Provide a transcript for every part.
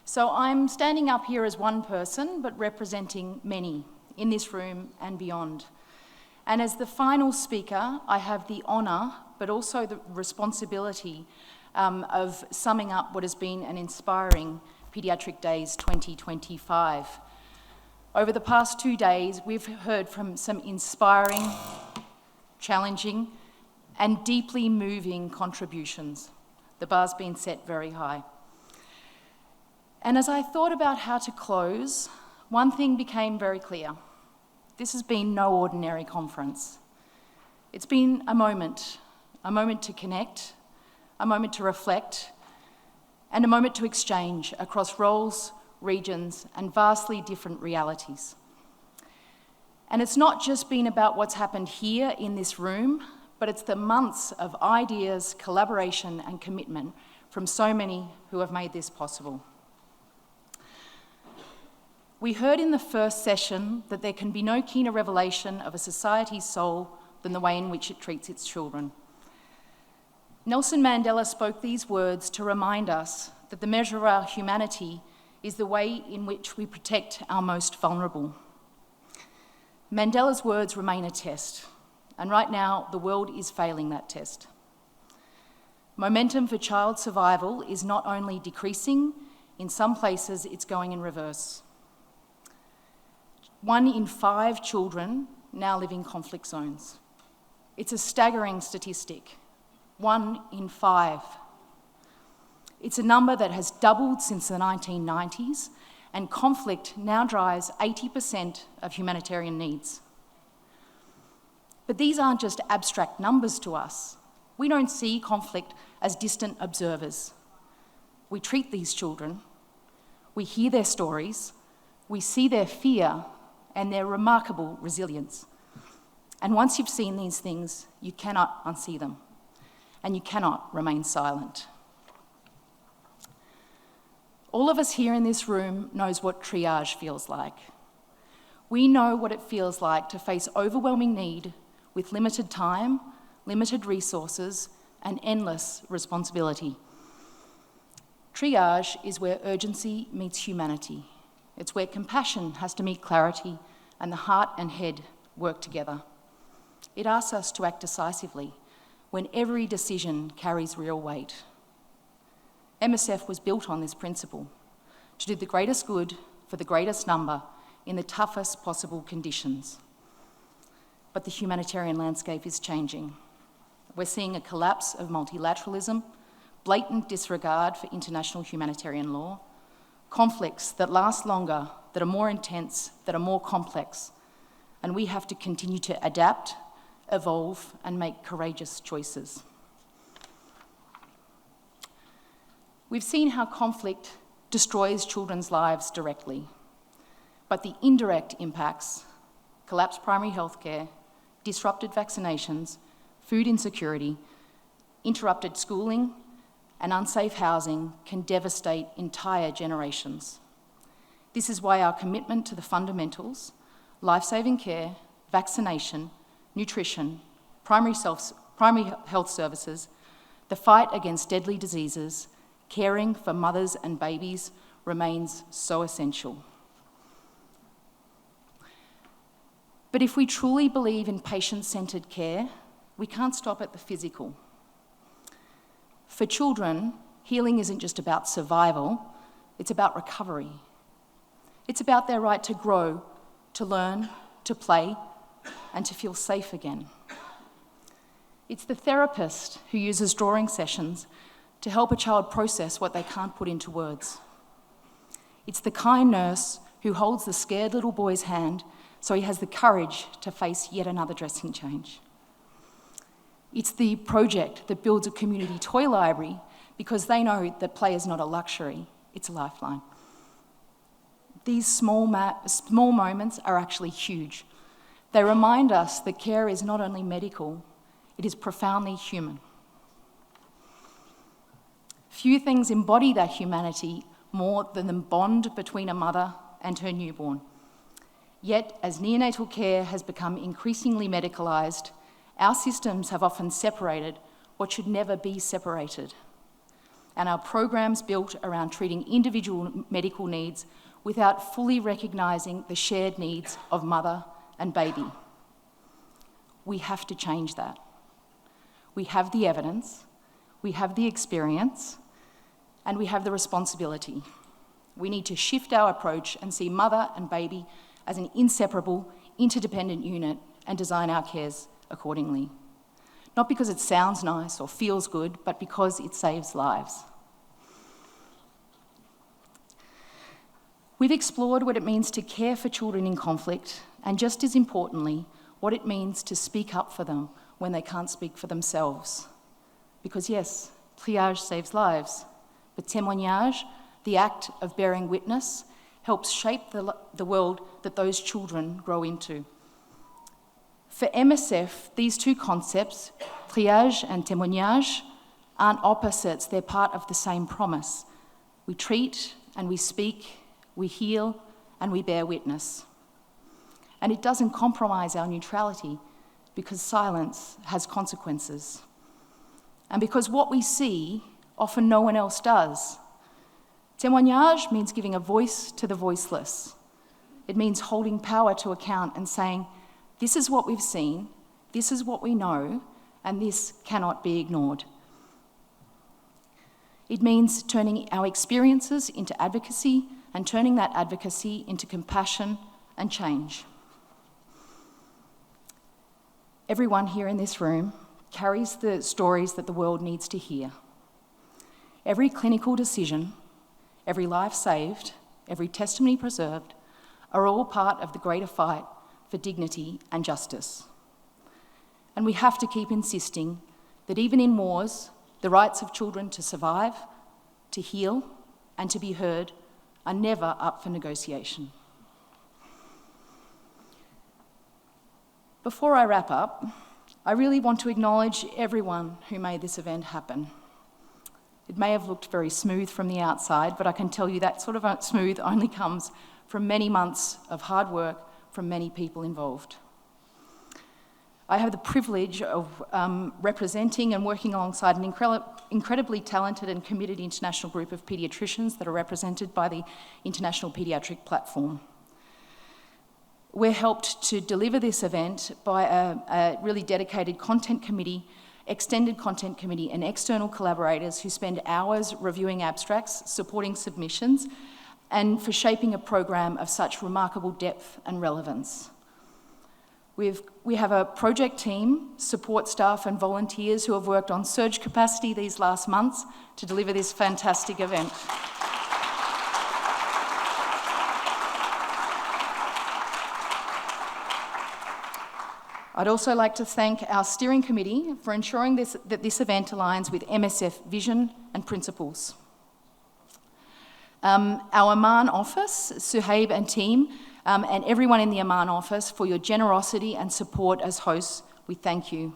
So I'm standing up here as one person, but representing many in this room and beyond. And as the final speaker, I have the honour, but also the responsibility of summing up what has been an inspiring Paediatric Days 2025. Over the past 2 days, we've heard from some inspiring, challenging, and deeply moving contributions. The bar's been set very high. And as I thought about how to close, one thing became very clear. This has been no ordinary conference. It's been a moment to connect, a moment to reflect, and a moment to exchange across roles, regions, and vastly different realities. And it's not just been about what's happened here in this room, but it's the months of ideas, collaboration, and commitment from so many who have made this possible. We heard in the first session that there can be no keener revelation of a society's soul than the way in which it treats its children. Nelson Mandela spoke these words to remind us that the measure of our humanity is the way in which we protect our most vulnerable. Mandela's words remain a test, and right now the world is failing that test. Momentum for child survival is not only decreasing, in some places it's going in reverse. 1 in 5 children now live in conflict zones. It's a staggering statistic. 1 in 5. It's a number that has doubled since the 1990s, and conflict now drives 80% of humanitarian needs. But these aren't just abstract numbers to us. We don't see conflict as distant observers. We treat these children, we hear their stories, we see their fear and their remarkable resilience. And once you've seen these things, you cannot unsee them, and you cannot remain silent. All of us here in this room knows what triage feels like. We know what it feels like to face overwhelming need with limited time, limited resources, and endless responsibility. Triage is where urgency meets humanity. It's where compassion has to meet clarity and the heart and head work together. It asks us to act decisively when every decision carries real weight. MSF was built on this principle, to do the greatest good for the greatest number in the toughest possible conditions. But the humanitarian landscape is changing. We're seeing a collapse of multilateralism, blatant disregard for international humanitarian law, conflicts that last longer, that are more intense, that are more complex, and we have to continue to adapt, evolve, and make courageous choices. We've seen how conflict destroys children's lives directly, but the indirect impacts, collapsed primary health care, disrupted vaccinations, food insecurity, interrupted schooling, and unsafe housing can devastate entire generations. This is why our commitment to the fundamentals, life-saving care, vaccination, nutrition, primary health services, the fight against deadly diseases, caring for mothers and babies remains so essential. But if we truly believe in patient-centred care, we can't stop at the physical. For children, healing isn't just about survival, it's about recovery. It's about their right to grow, to learn, to play, and to feel safe again. It's the therapist who uses drawing sessions to help a child process what they can't put into words. It's the kind nurse who holds the scared little boy's hand so he has the courage to face yet another dressing change. It's the project that builds a community toy library because they know that play is not a luxury, it's a lifeline. These small moments are actually huge. They remind us that care is not only medical, it is profoundly human. Few things embody that humanity more than the bond between a mother and her newborn. Yet, as neonatal care has become increasingly medicalised, our systems have often separated what should never be separated. and our programs built around treating individual medical needs without fully recognising the shared needs of mother and baby. We have to change that. We have the evidence, we have the experience, and we have the responsibility. We need to shift our approach and see mother and baby as an inseparable, interdependent unit and design our cares accordingly. Not because it sounds nice or feels good, but because it saves lives. We've explored what it means to care for children in conflict, and just as importantly, what it means to speak up for them when they can't speak for themselves. Because yes, triage saves lives, but témoignage, the act of bearing witness, helps shape the world that those children grow into. For MSF, these two concepts, triage and témoignage, aren't opposites, they're part of the same promise. We treat and we speak, we heal and we bear witness. And it doesn't compromise our neutrality because silence has consequences. And because what we see, often no one else does. Témoignage means giving a voice to the voiceless. It means holding power to account and saying, this is what we've seen, this is what we know, and this cannot be ignored. It means turning our experiences into advocacy and turning that advocacy into compassion and change. Everyone here in this room carries the stories that the world needs to hear. Every clinical decision, every life saved, every testimony preserved, are all part of the greater fight for dignity and justice. And we have to keep insisting that even in wars, the rights of children to survive, to heal, and to be heard are never up for negotiation. Before I wrap up, I really want to acknowledge everyone who made this event happen. It may have looked very smooth from the outside, but I can tell you that sort of smooth only comes from many months of hard work from many people involved. I have the privilege of representing and working alongside an incredibly talented and committed international group of paediatricians that are represented by the International Paediatric Platform. We're helped to deliver this event by a really dedicated content committee, extended content committee, and external collaborators who spend hours reviewing abstracts, supporting submissions, and for shaping a program of such remarkable depth and relevance. We have a project team, support staff and volunteers who have worked on surge capacity these last months to deliver this fantastic event. I'd also like to thank our steering committee for ensuring that this event aligns with MSF vision and principles. Our Amman office, Suhaib and team, and everyone in the Amman office for your generosity and support as hosts, we thank you.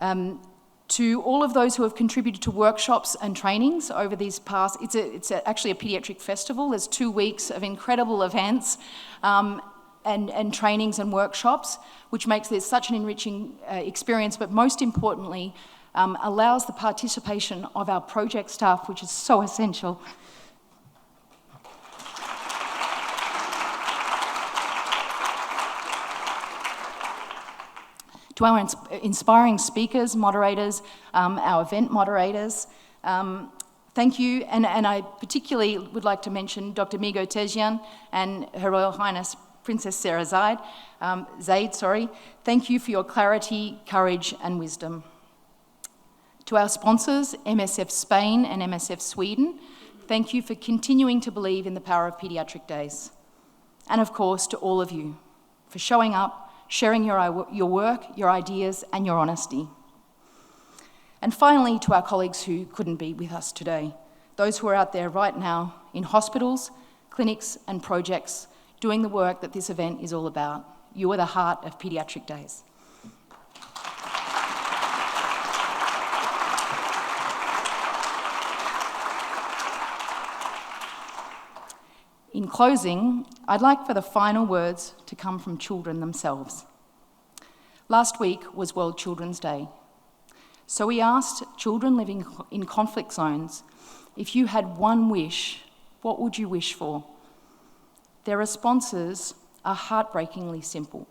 To all of those who have contributed to workshops and trainings over these past, it's actually a paediatric festival. There's 2 weeks of incredible events and trainings and workshops, which makes this such an enriching experience, but most importantly, allows the participation of our project staff, which is so essential. To our inspiring speakers, moderators, our event moderators, thank you, and I particularly would like to mention Dr. Migo Tejian and Her Royal Highness Princess Sarah Zaid. Thank you for your clarity, courage, and wisdom. To our sponsors, MSF Spain and MSF Sweden, thank you for continuing to believe in the power of Paediatric Days. And of course, to all of you for showing up, sharing your work, your ideas, and your honesty. And finally, to our colleagues who couldn't be with us today, those who are out there right now in hospitals, clinics, and projects, doing the work that this event is all about. You are the heart of Paediatric Days. In closing, I'd like for the final words to come from children themselves. Last week was World Children's Day. So we asked children living in conflict zones, if you had one wish, what would you wish for? Their responses are heartbreakingly simple.